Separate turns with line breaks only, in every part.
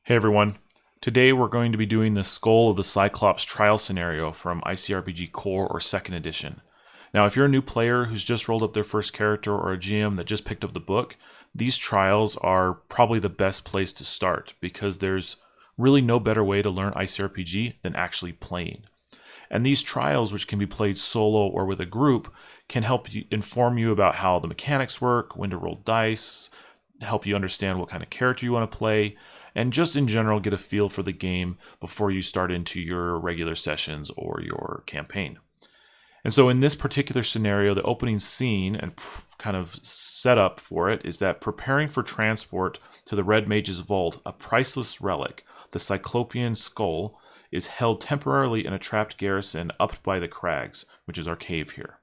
Hey everyone, today we're going to be doing the Skull of the Cyclops trial scenario from ICRPG Core or 2nd edition. Now if you're a new player who's just rolled up their first character or a GM that just picked up the book, these trials are probably the best place to start because there's really no better way to learn ICRPG than actually playing. And these trials, which can be played solo or with a group, can help you inform you about how the mechanics work, when to roll dice, help you understand what kind of character you want to play, and just in general get a feel for the game before you start into your regular sessions or your campaign. And so in this particular scenario, the opening scene and kind of setup for it is that preparing for transport to the Red Mage's vault, a priceless relic, the Cyclopean skull, is held temporarily in a trapped garrison up by the crags, which is our cave here.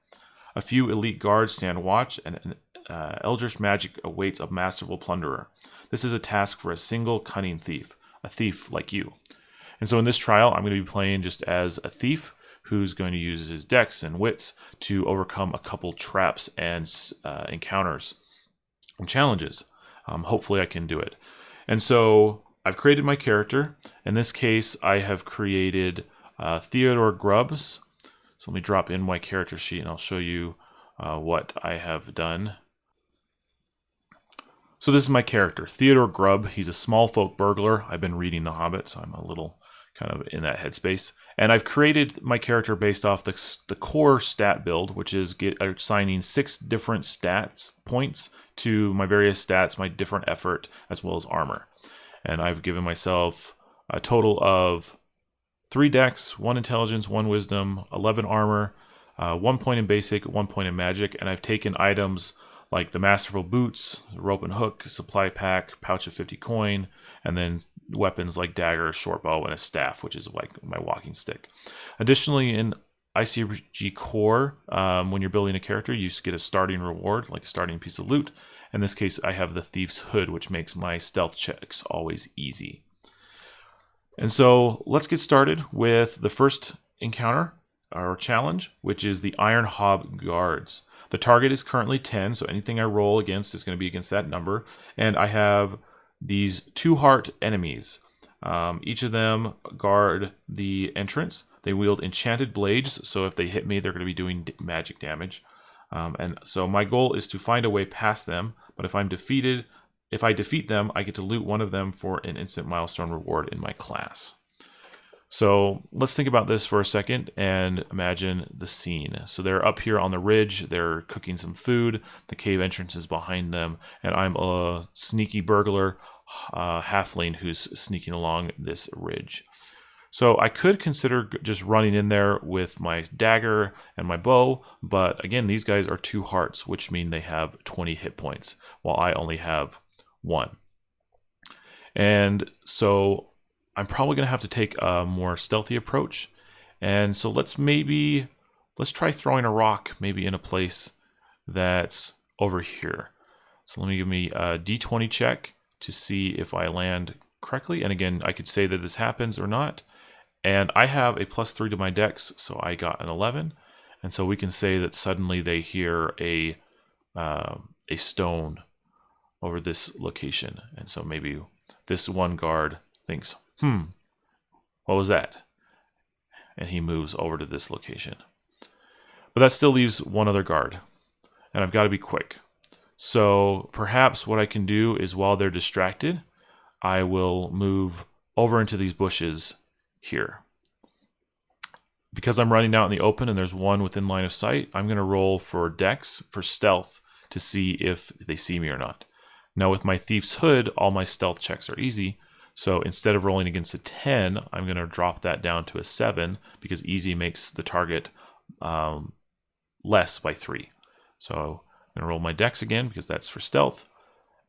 A few elite guards stand watch, and an eldritch magic awaits a masterful plunderer. This is a task for a single cunning thief, a thief like you. And so in this trial, I'm going to be playing just as a thief who's going to use his dex and wits to overcome a couple traps and encounters and challenges. Hopefully I can do it. And so I've created my character. In this case, I have created Theodore Grubbs. So let me drop in my character sheet and I'll show you what I have done. So this is my character, Theodore Grubb. He's a small folk burglar. I've been reading The Hobbit, so I'm a little kind of in that headspace. And I've created my character based off the core stat build, which is assigning 6 different stats points to my various stats, my different effort, as well as armor. And I've given myself a total of 3 dex, 1 intelligence, 1 wisdom, 11 armor, 1 point in basic, 1 point in magic, and I've taken items like the masterful boots, rope and hook, supply pack, pouch of 50 coin, and then weapons like dagger, short bow, and a staff, which is like my walking stick. Additionally, in ICRPG Core, when you're building a character, you get a starting reward, like a starting piece of loot. In this case, I have the Thief's Hood, which makes my stealth checks always easy. And so let's get started with the first encounter, or challenge, which is the Iron Hob Guards. The target is currently 10, so anything I roll against is going to be against that number. And I have these 2 heart enemies. Each of them guard the entrance. They wield enchanted blades, so if they hit me, they're going to be doing magic damage. And so my goal is to find a way past them, but if I defeat them, I get to loot one of them for an instant milestone reward in my class. So let's think about this for a second and imagine the scene. So they're up here on the ridge, they're cooking some food, the cave entrance is behind them, and I'm a sneaky burglar halfling who's sneaking along this ridge. So I could consider just running in there with my dagger and my bow, but again, these guys are 2 hearts, which mean they have 20 hit points, while I only have 1. And so I'm probably going to have to take a more stealthy approach. And so let's try throwing a rock maybe in a place that's over here. So let me give me a d20 check to see if I land correctly. And again, I could say that this happens or not. And I have a +3 to my dex, so I got an 11. And so we can say that suddenly they hear a stone over this location. And so maybe this one guard thinks, what was that? And he moves over to this location. But that still leaves one other guard. And I've got to be quick. So perhaps what I can do is while they're distracted, I will move over into these bushes here. Because I'm running out in the open and there's one within line of sight, I'm going to roll for dex, for stealth, to see if they see me or not. Now with my Thief's Hood, all my stealth checks are easy. So instead of rolling against a 10, I'm going to drop that down to a 7 because easy makes the target less by 3. So I'm going to roll my dex again because that's for stealth.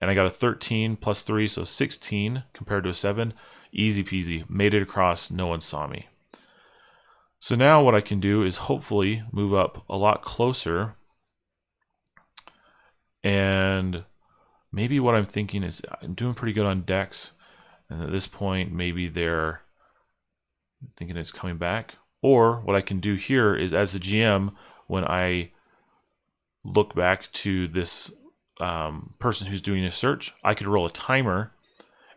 And I got a 13 +3, so 16 compared to a 7. Easy peasy. Made it across. No one saw me. So now what I can do is hopefully move up a lot closer. And maybe what I'm thinking is I'm doing pretty good on dex. And at this point, maybe they're thinking it's coming back. Or what I can do here is as a GM, when I look back to this person who's doing a search, I could roll a timer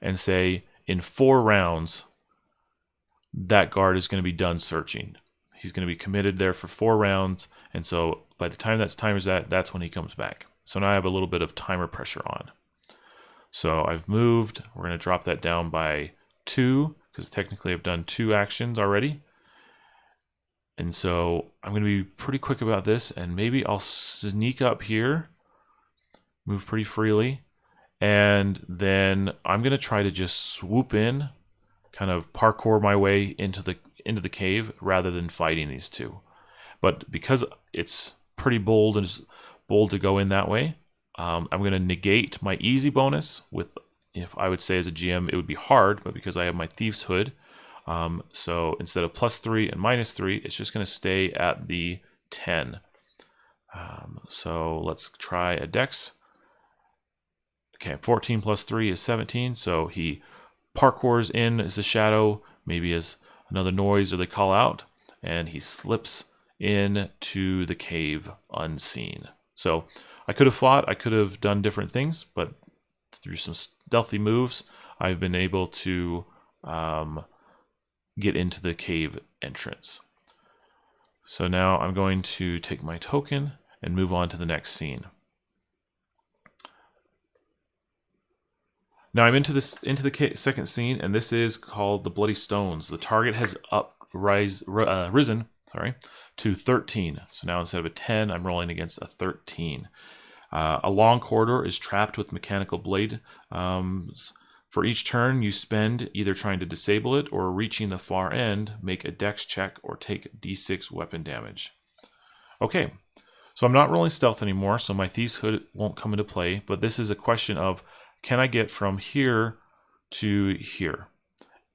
and say, in 4 rounds, that guard is going to be done searching. He's going to be committed there for 4 rounds, and so by the time that timer's that's when he comes back. So now I have a little bit of timer pressure on. So I've moved. We're going to drop that down by 2, because technically I've done 2 actions already. And so I'm going to be pretty quick about this, and maybe I'll sneak up here, move pretty freely, and then I'm going to try to just swoop in, kind of parkour my way into the cave rather than fighting these two. But because it's pretty bold to go in that way, I'm going to negate my easy bonus with, if I would say as a GM, it would be hard, but because I have my Thief's Hood, so instead of +3 and -3, it's just going to stay at the 10. So let's try a Dex. Okay, 14 + 3 is 17, so he parkours in as a shadow, maybe as another noise or they call out, and he slips into the cave unseen. So I could have fought, I could have done different things, but through some stealthy moves, I've been able to get into the cave entrance. So now I'm going to take my token and move on to the next scene. Now I'm into the second scene, and this is called the Bloody Stones. The target has risen to 13. So now instead of a 10, I'm rolling against a 13. A long corridor is trapped with mechanical blade. For each turn you spend either trying to disable it or reaching the far end, make a dex check or take d6 weapon damage. Okay, so I'm not rolling stealth anymore, so my Thief's Hood won't come into play, but this is a question of, can I get from here to here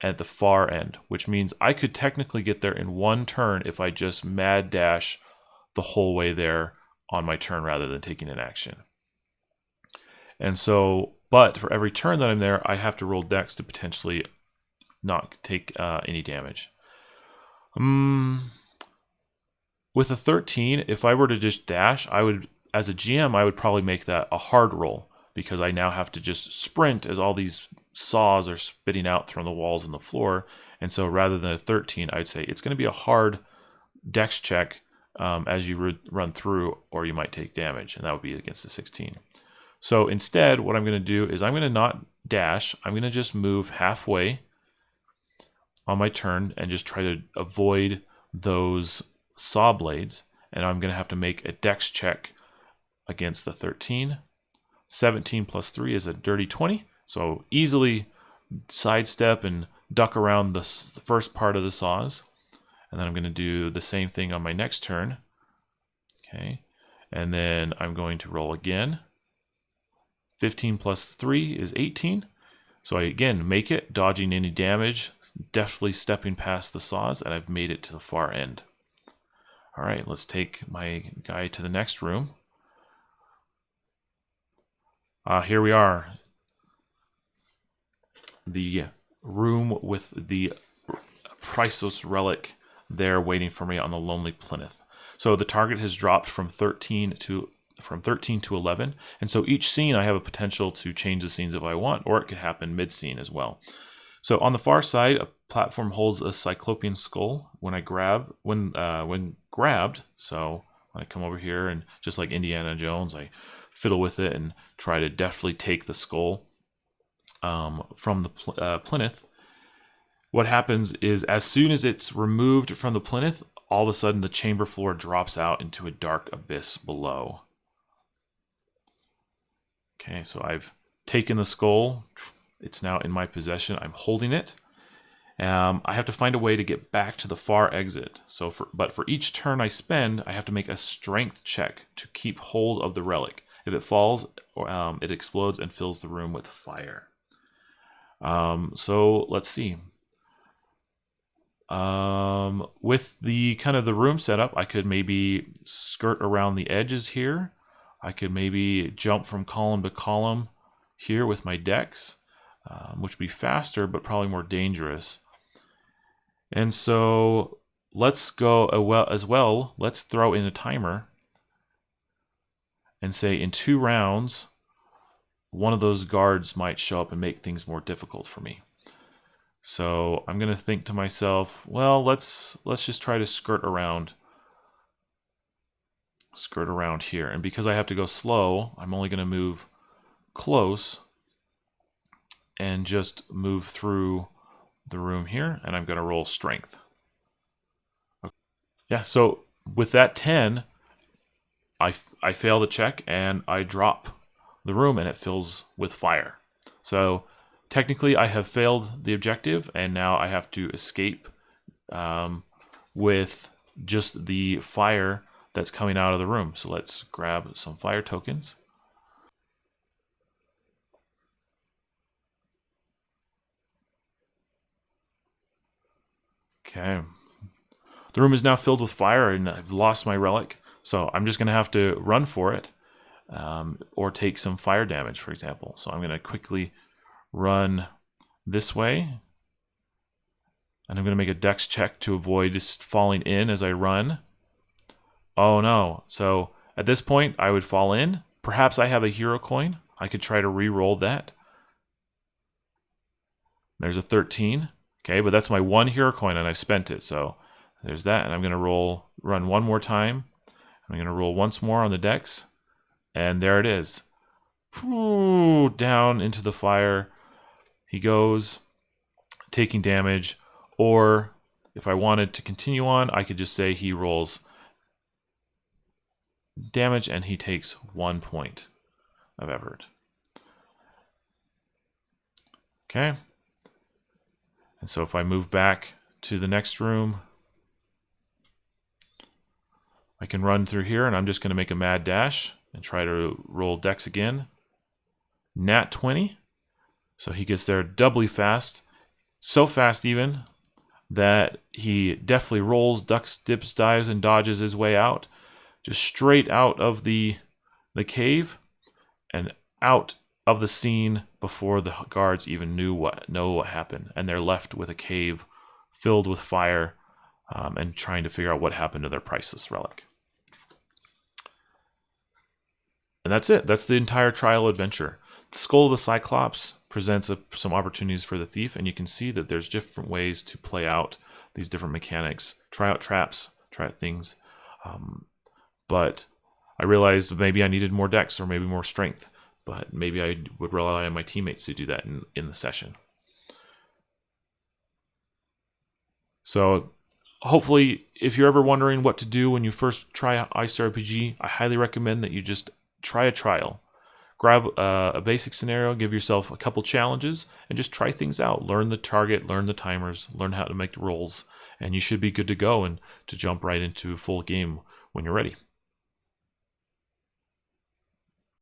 at the far end, which means I could technically get there in 1 turn if I just mad dash the whole way there on my turn rather than taking an action. And so, but for every turn that I'm there, I have to roll Dex to potentially not take any damage. With a 13, if I were to just dash, I would, as a GM, I would probably make that a hard roll, because I now have to just sprint as all these saws are spitting out from the walls and the floor. And so rather than a 13, I'd say it's going to be a hard Dex check as you run through, or you might take damage, and that would be against the 16. So instead, what I'm going to do is I'm going to not dash. I'm going to just move halfway on my turn and just try to avoid those saw blades. And I'm going to have to make a Dex check against the 13. 17 + 3 is a dirty 20. So easily sidestep and duck around the first part of the saws. And then I'm going to do the same thing on my next turn. Okay. And then I'm going to roll again. 15 + 3 is 18. So I again make it, dodging any damage, deftly stepping past the saws, and I've made it to the far end. All right, let's take my guy to the next room. Here we are. The room with the priceless relic there waiting for me on the lonely plinth. So the target has dropped from 13 to 11, and so each scene I have a potential to change the scenes if I want, or it could happen mid-scene as well. So on the far side, a platform holds a cyclopean skull. When grabbed, so I come over here and just like Indiana Jones, I fiddle with it and try to deftly take the skull from the plinth. What happens is, as soon as it's removed from the plinth, all of a sudden the chamber floor drops out into a dark abyss below. Okay, so I've taken the skull. It's now in my possession. I'm holding it. I have to find a way to get back to the far exit. But for each turn I spend, I have to make a strength check to keep hold of the relic. If it falls, it explodes and fills the room with fire. So let's see. With the kind of the room setup, I could maybe skirt around the edges here. I could maybe jump from column to column here with my Dex, which would be faster, but probably more dangerous. And so let's go as well. Let's throw in a timer and say in 2 rounds, one of those guards might show up and make things more difficult for me. So I'm going to think to myself, well, let's just try to skirt around here. And because I have to go slow, I'm only going to move close and just move through the room here, and I'm going to roll strength. Okay. Yeah, so with that 10, I fail the check and I drop the room and it fills with fire. So technically I have failed the objective, and now I have to escape with just the fire that's coming out of the room. So let's grab some fire tokens. Okay. The room is now filled with fire and I've lost my relic. So I'm just going to have to run for it or take some fire damage, for example. So I'm going to quickly run this way. And I'm going to make a dex check to avoid just falling in as I run. Oh no. So at this point, I would fall in. Perhaps I have a hero coin. I could try to re-roll that. There's a 13. Okay, but that's my one hero coin and I've spent it. So there's that. And I'm going to run one more time. I'm going to roll once more on the dex. And there it is. Ooh, down into the fire he goes, taking damage. Or if I wanted to continue on, I could just say he rolls damage and he takes 1 point of effort. Okay. And so if I move back to the next room, I can run through here, and I'm just going to make a mad dash and try to roll dex again. Nat 20. So he gets there doubly fast. So fast even that he definitely rolls, ducks, dips, dives, and dodges his way out. Just straight out of the cave and out of the scene before the guards even know what happened. And they're left with a cave filled with fire and trying to figure out what happened to their priceless relic. And that's it. That's the entire trial adventure. The Skull of the Cyclops presents some opportunities for the thief, and you can see that there's different ways to play out these different mechanics. Try out traps, try out things. But I realized maybe I needed more dex or maybe more strength, but maybe I would rely on my teammates to do that in the session. So hopefully, if you're ever wondering what to do when you first try ICRPG, I highly recommend that you just try a trial. Grab a basic scenario, give yourself a couple challenges, and just try things out. Learn the target, learn the timers, learn how to make the rolls, and you should be good to go and to jump right into a full game when you're ready.